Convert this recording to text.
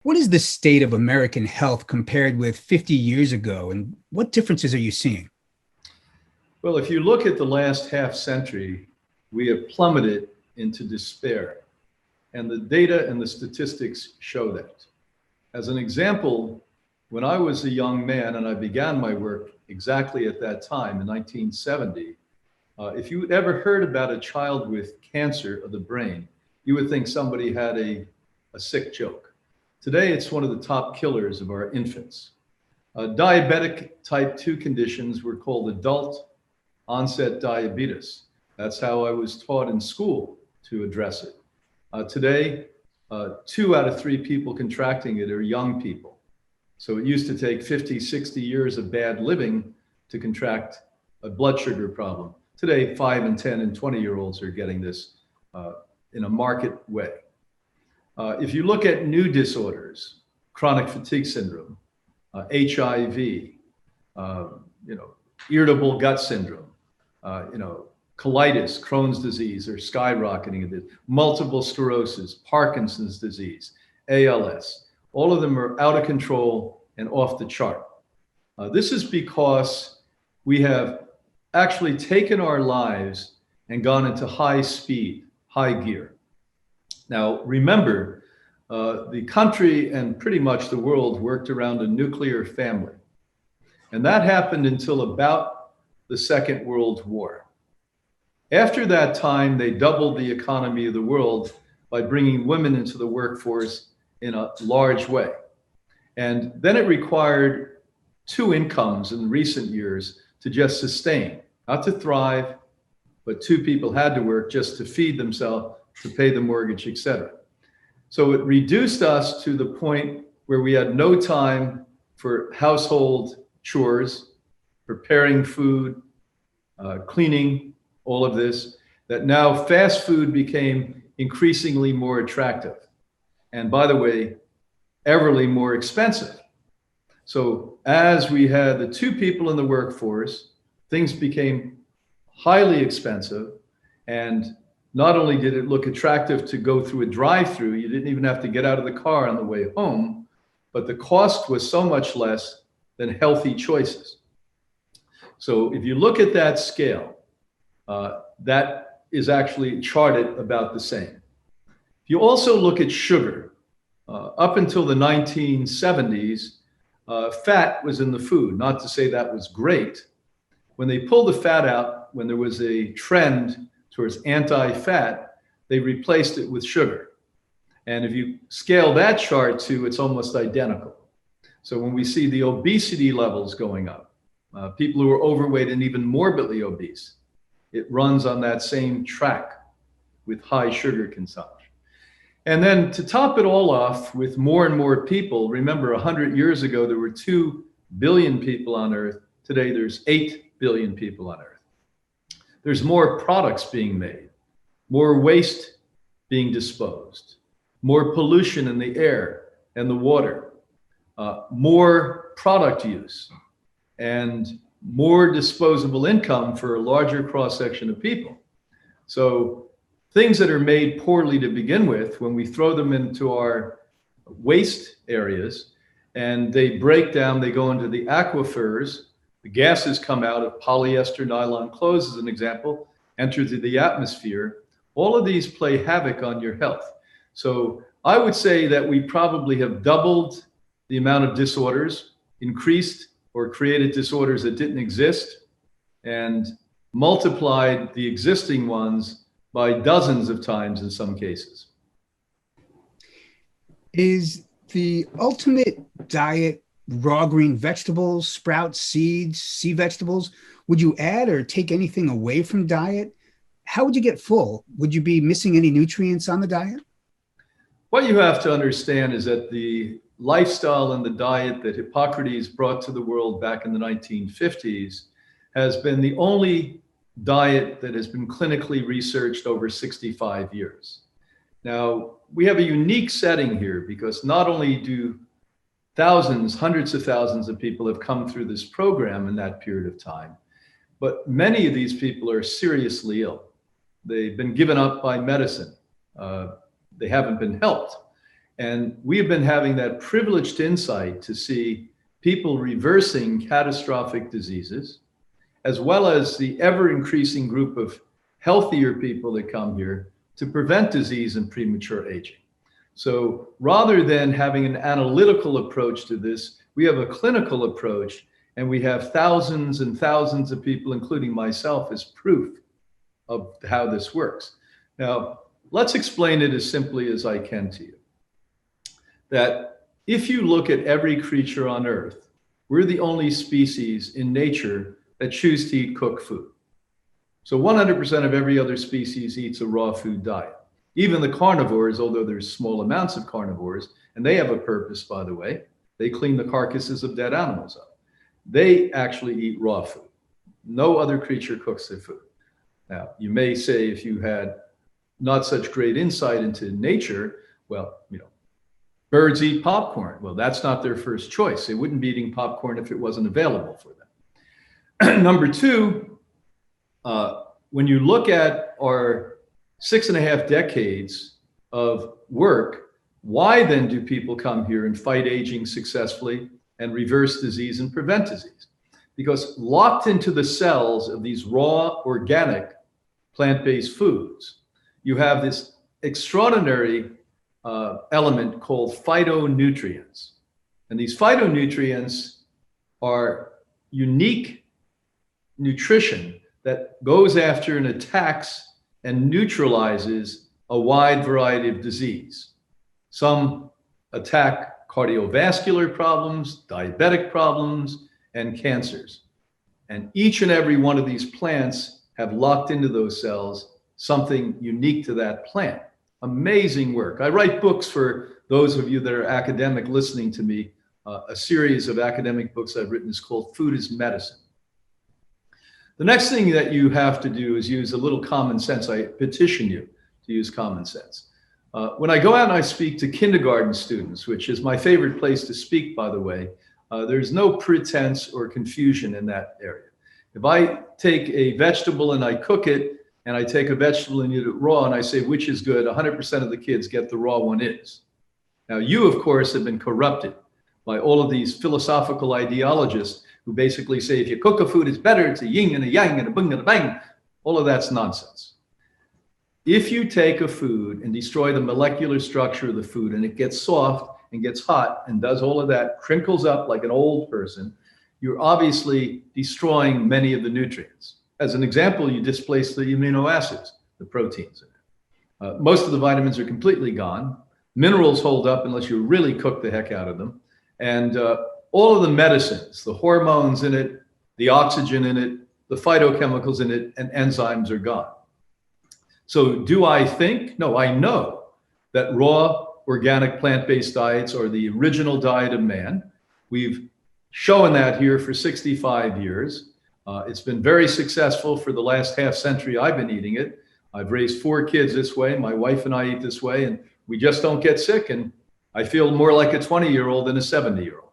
What is the state of American health compared with 50 years ago, and what differences are you seeing? Well, if you look at the last half century, we have plummeted into despair. And the data and the statistics show that. As an example, when I was a young man and I began my work exactly at that time in 1970, if you had ever heard about a child with cancer of the brain, you would think somebody had a sick joke. Today, it's one of the top killers of our infants. Diabetic type 2 conditions were called adult onset diabetes. That's how I was taught in school to address it. Today, 2 out of 3 people contracting it are young people. So it used to take 50, 60 years of bad living to contract a blood sugar problem. Today, 5 and 10 and 20-year-olds are getting this in a market way. If you look at new disorders, chronic fatigue syndrome, HIV, irritable gut syndrome, colitis, Crohn's disease are skyrocketing. Multiple sclerosis, Parkinson's disease, ALS, all of them are out of control and off the chart. This is because we have actually taken our lives and gone into high speed, high gear. Now, remember, the country and pretty much the world worked around a nuclear family. And that happened until about the Second World War. After that time, they doubled the economy of the world by bringing women into the workforce in a large way. And then it required 2 incomes in recent years to just sustain, not to thrive, but 2 people had to work just to feed themselves, to pay the mortgage, etc. So it reduced us to the point where we had no time for household chores, preparing food, cleaning, all of this, that now fast food became increasingly more attractive. And by the way, everly more expensive. So as we had the 2 people in the workforce, things became highly expensive. And not only did it look attractive to go through a drive-through, you didn't even have to get out of the car on the way home, but the cost was so much less than healthy choices. So if you look at that scale, that is actually charted about the same. If you also look at sugar, up until the 1970s, fat was in the food. Not to say that was great. When they pulled the fat out, when there was a trend towards anti-fat, they replaced it with sugar. And if you scale that chart to, it's almost identical. So when we see the obesity levels going up, people who are overweight and even morbidly obese, it runs on that same track with high sugar consumption. And then to top it all off with more and more people, remember 100 years ago, there were 2 billion people on Earth. Today, there's 8 billion people on Earth. There's more products being made, more waste being disposed, more pollution in the air and the water, more product use, and more disposable income for a larger cross-section of people. So things that are made poorly to begin with, when we throw them into our waste areas and they break down, they go into the aquifers, the gases come out of polyester nylon clothes, as an example, enter to the atmosphere. All of these play havoc on your health. So I would say that we probably have doubled the amount of disorders, increased or created disorders that didn't exist, and multiplied the existing ones by dozens of times in some cases. Is the ultimate diet raw green vegetables, sprouts, seeds, sea vegetables? Would you add or take anything away from diet? How would you get full? Would you be missing any nutrients on the diet? What you have to understand is that the lifestyle and the diet that Hippocrates brought to the world back in the 1950s has been the only diet that has been clinically researched over 65 years. Now, we have a unique setting here because not only do thousands, hundreds of thousands of people have come through this program in that period of time, but many of these people are seriously ill. They've been given up by medicine. They haven't been helped. And we have been having that privileged insight to see people reversing catastrophic diseases, as well as the ever increasing group of healthier people that come here to prevent disease and premature aging. So rather than having an analytical approach to this, we have a clinical approach, and we have thousands and thousands of people, including myself, as proof of how this works. Now, let's explain it as simply as I can to you. That if you look at every creature on Earth, we're the only species in nature that choose to eat cooked food. So 100% of every other species eats a raw food diet. Even the carnivores, although there's small amounts of carnivores, and they have a purpose, by the way, they clean the carcasses of dead animals up. They actually eat raw food. No other creature cooks their food. Now, you may say, if you had not such great insight into nature, well, birds eat popcorn. Well, that's not their first choice. They wouldn't be eating popcorn if it wasn't available for them. Number two, when you look at our 6.5 decades of work, why then do people come here and fight aging successfully and reverse disease and prevent disease? Because locked into the cells of these raw, organic, plant-based foods, you have this extraordinary element called phytonutrients. And these phytonutrients are unique nutrition that goes after and attacks and neutralizes a wide variety of disease. Some attack cardiovascular problems, diabetic problems, and cancers. And each and every one of these plants have locked into those cells something unique to that plant. Amazing work. I write books for those of you that are academic listening to me. A series of academic books I've written is called Food is Medicine. The next thing that you have to do is use a little common sense. I petition you to use common sense. When I go out and I speak to kindergarten students, which is my favorite place to speak, by the way, there's no pretense or confusion in that area. If I take a vegetable and I cook it, and I take a vegetable and eat it raw, and I say, which is good, 100% of the kids get the raw one is. Now, you, of course, have been corrupted by all of these philosophical ideologists who basically say, if you cook a food, it's better, it's a yin and a yang and a bung and a bang. All of that's nonsense. If you take a food and destroy the molecular structure of the food, and it gets soft and gets hot and does all of that, crinkles up like an old person, you're obviously destroying many of the nutrients. As an example, you displace the amino acids, the proteins in it. Most of the vitamins are completely gone. Minerals hold up unless you really cook the heck out of them. And all of the medicines, the hormones in it, the oxygen in it, the phytochemicals in it, and enzymes are gone. So do I think? No, I know that raw, organic, plant-based diets are the original diet of man. We've shown that here for 65 years. It's been very successful for the last half century I've been eating it. I've raised 4 kids this way. My wife and I eat this way, and we just don't get sick. And I feel more like a 20-year-old than a 70-year-old.